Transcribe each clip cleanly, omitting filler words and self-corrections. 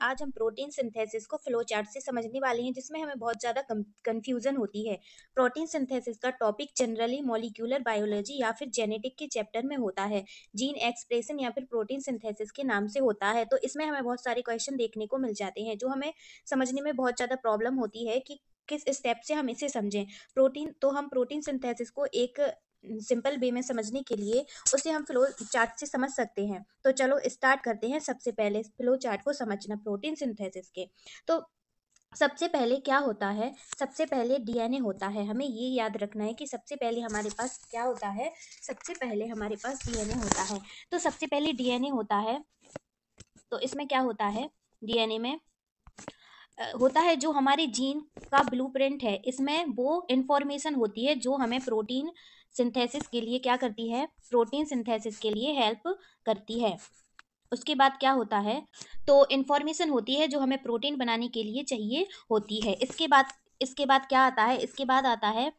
आज हम protein synthesis को फ्लो चार्ट से समझने वाले हैं, जिसमें हमें बहुत ज़्यादा कंफ्यूजन होती है। प्रोटीन सिंथेसिस का टॉपिक जनरली मॉलिक्यूलर बायोलॉजी या फिर जेनेटिक के चैप्टर में होता है। जीन एक्सप्रेशन या फिर प्रोटीन सिंथेसिस के नाम से होता है। तो इसमें हमें बहुत सारे क्वेश्चन देखने को मिल जाते हैं, जो हमें समझने में बहुत ज़्यादा प्रॉब्लम होती है कि किस स्टेप से हम इसे समझें। हम प्रोटीन सिंथेसिस को एक सिंपल वे में समझने के लिए उसे हम फ्लो चार्ट से समझ सकते हैं। तो चलो स्टार्ट करते हैं। सबसे पहले फ्लो चार्ट को समझना प्रोटीन सिंथेसिस के। तो सबसे पहले क्या होता है, सबसे पहले डीएनए होता है। हमें ये याद रखना है कि सबसे पहले हमारे पास क्या होता है, सबसे पहले हमारे पास डीएनए होता है। तो सबसे पहले डीएनए होता है, तो इसमें क्या होता है, डीएनए में होता है जो हमारे जीन का ब्लूप्रिंट है। इसमें वो इंफॉर्मेशन होती है जो हमें प्रोटीन सिंथेसिस के लिए क्या करती है, प्रोटीन सिंथेसिस के लिए हेल्प करती है। उसके बाद क्या होता है, तो इंफॉर्मेशन होती है जो हमें प्रोटीन बनाने के लिए चाहिए होती है। इसके बाद क्या आता है, इसके बाद आता है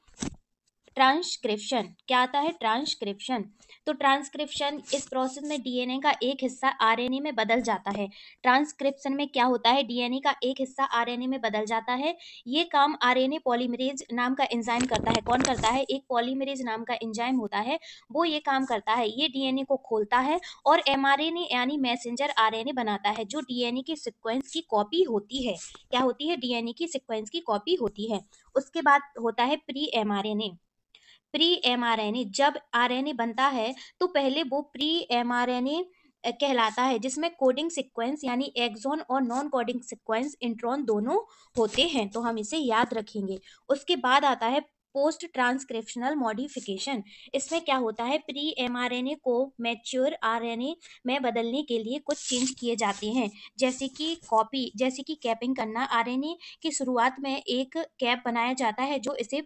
ट्रांसक्रिप्शन। क्या आता है, ट्रांसक्रिप्शन। तो ट्रांसक्रिप्शन, इस प्रोसेस में डीएनए का एक हिस्सा आरएनए में बदल जाता है। ट्रांसक्रिप्शन में क्या होता है, डीएनए का एक हिस्सा आरएनए में बदल जाता है। ये काम आरएनए पॉलीमरेज नाम का एंजाइम करता है। कौन करता है, एक पॉलीमरेज नाम का एंजाइम होता है, वो ये काम करता है। ये डीएनए को खोलता है और एमआरएनए यानी मैसेंजर आरएनए बनाता है, जो डीएनए की सीक्वेंस की कॉपी होती है। क्या होती है, डीएनए की सीक्वेंस की कॉपी होती है। उसके बाद होता है प्री एमआरएनए। प्री एमआरएनए, जब आरएनए बनता है तो पहले वो प्री एमआरएनए कहलाता है, जिसमें कोडिंग सीक्वेंस यानी एक्सॉन और नॉन कोडिंग सीक्वेंस इंट्रॉन दोनों होते हैं। तो हम इसे याद रखेंगे। उसके बाद आता है पोस्ट ट्रांसक्रिप्शनल मॉडिफिकेशन। इसमें क्या होता है, प्री एमआरएनए को मैच्योर आरएनए में बदलने के लिए कुछ चेंज किए जाते हैं, जैसे कि कैपिंग करना। आरएनए की शुरुआत में एक कैप बनाया जाता है जो इसे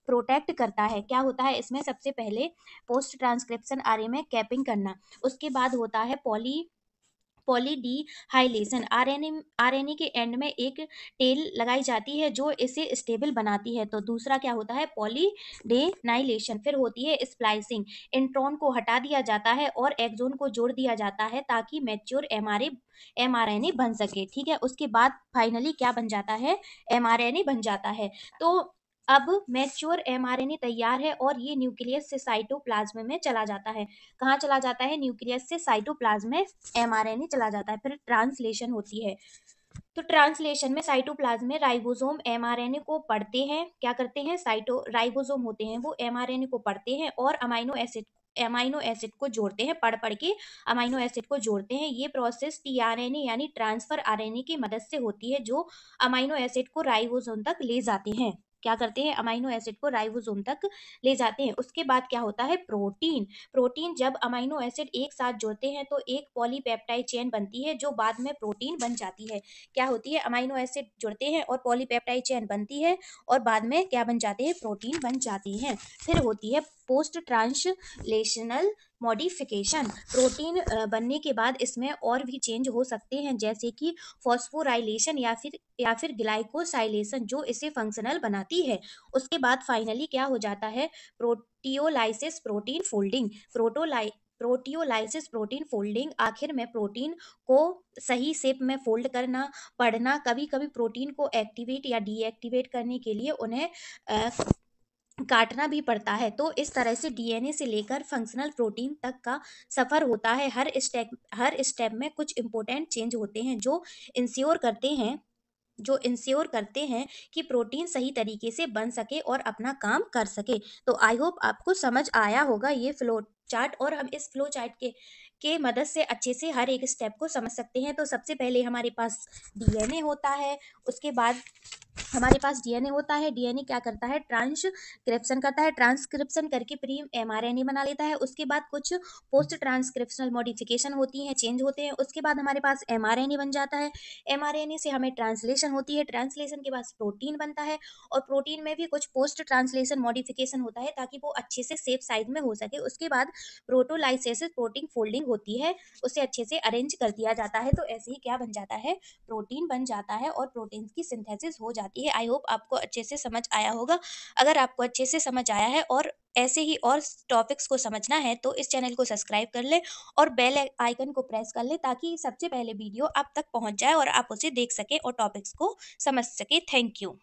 प्रोटेक्ट करता है। क्या होता है इसमें, सबसे पहले पोस्ट ट्रांसक्रिप्शन आरएनए में कैपिंग करना। उसके बाद होता है पॉली डी हाइलेशन। आरएनए के एंड में एक टेल लगाई जाती है जो इसे स्टेबल बनाती है। तो दूसरा क्या होता है, पॉली डे नाइलेशन। फिर होती है स्प्लाइसिंग। इंट्रॉन को हटा दिया जाता है और एक्सोन को जोड़ दिया जाता है ताकि मैच्योर एमआरएनए बन सके। ठीक है, उसके बाद फाइनली क्या बन जाता है, एमआरएनए बन जाता है। तो अब मैच्योर एमआरएनए तैयार है और ये न्यूक्लियस से साइटोप्लाज्म में चला जाता है। कहाँ चला जाता है, न्यूक्लियस से साइटोप्लाज्म में एमआरएनए चला जाता है। फिर ट्रांसलेशन होती है। तो ट्रांसलेशन में साइटोप्लाज्म में राइबोसोम एमआरएनए को पढ़ते हैं। क्या करते हैं, राइबोसोम होते हैं वो एमआरएनए को पढ़ते हैं और अमाइनो एसिड को जोड़ते हैं। पढ़ के अमाइनो एसिड को जोड़ते हैं। ये प्रोसेस टीआरएनए यानी ट्रांसफर आरएनए की मदद से होती है, जो अमाइनो एसिड को राइबोसोम तक ले जाते हैं। क्या करते हैं, अमाइनो एसिड को राइबोसोम तक ले जाते हैं। उसके बाद क्या होता है, प्रोटीन जब अमाइनो एसिड एक साथ जुड़ते हैं तो एक पॉलीपेप्टाइड चेन बनती है, जो बाद में प्रोटीन बन जाती है। क्या होती है, अमाइनो एसिड जुड़ते हैं और पॉलीपेप्टाइड चेन बनती है और बाद में क्या बन जाते हैं, प्रोटीन बन जाती हैं। फिर होती है पोस्ट ट्रांसलेशनल मॉडिफिकेशन। प्रोटीन बनने के बाद इसमें और भी चेंज हो सकते हैं, जैसे कि फॉस्फोराइलेशन या फिर ग्लाइकोसाइलेशन, जो इसे फंक्शनल बनाती है। उसके बाद फाइनली क्या हो जाता है, proteolysis protein folding. Proteolysis protein folding, आखिर में प्रोटीन को सही शेप में फोल्ड करना, पढ़ना। कभी कभी प्रोटीन को एक्टिवेट या डीएक्टिवेट करने के लिए उन्हें काटना भी पड़ता है। तो इस तरह से डीएनए से लेकर फंक्शनल प्रोटीन तक का सफर होता है। हर स्टेप में कुछ इंपॉर्टेंट चेंज होते हैं जो इंश्योर करते हैं कि प्रोटीन सही तरीके से बन सके और अपना काम कर सके। तो आई होप आपको समझ आया होगा ये फ्लो चार्ट, और हम इस फ्लो चार्ट के मदद से अच्छे से हर एक स्टेप को समझ सकते हैं। तो सबसे पहले हमारे पास डीएनए होता है। उसके बाद हमारे पास डीएनए होता है। डीएनए क्या करता है, ट्रांसक्रिप्शन करता है। ट्रांसक्रिप्शन करके प्री एमआरएनए बना लेता है। उसके बाद कुछ पोस्ट ट्रांसक्रिप्शनल मॉडिफिकेशन होती हैं, चेंज होते हैं। उसके बाद हमारे पास एमआरएनए बन जाता है। एमआरएनए से हमें ट्रांसलेशन होती है। ट्रांसलेशन के बाद प्रोटीन बनता है और प्रोटीन में भी कुछ पोस्ट ट्रांसलेशन मॉडिफिकेशन होता है ताकि वो अच्छे से सेफ साइज में हो सके। उसके बाद प्रोटोलाइसिस प्रोटीन फोल्डिंग होती है, उसे अच्छे से अरेंज कर दिया जाता है। तो ऐसे ही क्या बन जाता है, प्रोटीन बन जाता है और प्रोटीन की सिंथेसिस हो जाती है। आई होप आपको अच्छे से समझ आया होगा। अगर आपको अच्छे से समझ आया है और ऐसे ही और टॉपिक्स को समझना है तो इस चैनल को सब्सक्राइब कर ले और बेल आइकन को प्रेस कर ले, ताकि सबसे पहले वीडियो आप तक पहुंच जाए और आप उसे देख सके और टॉपिक्स को समझ सके। Thank you.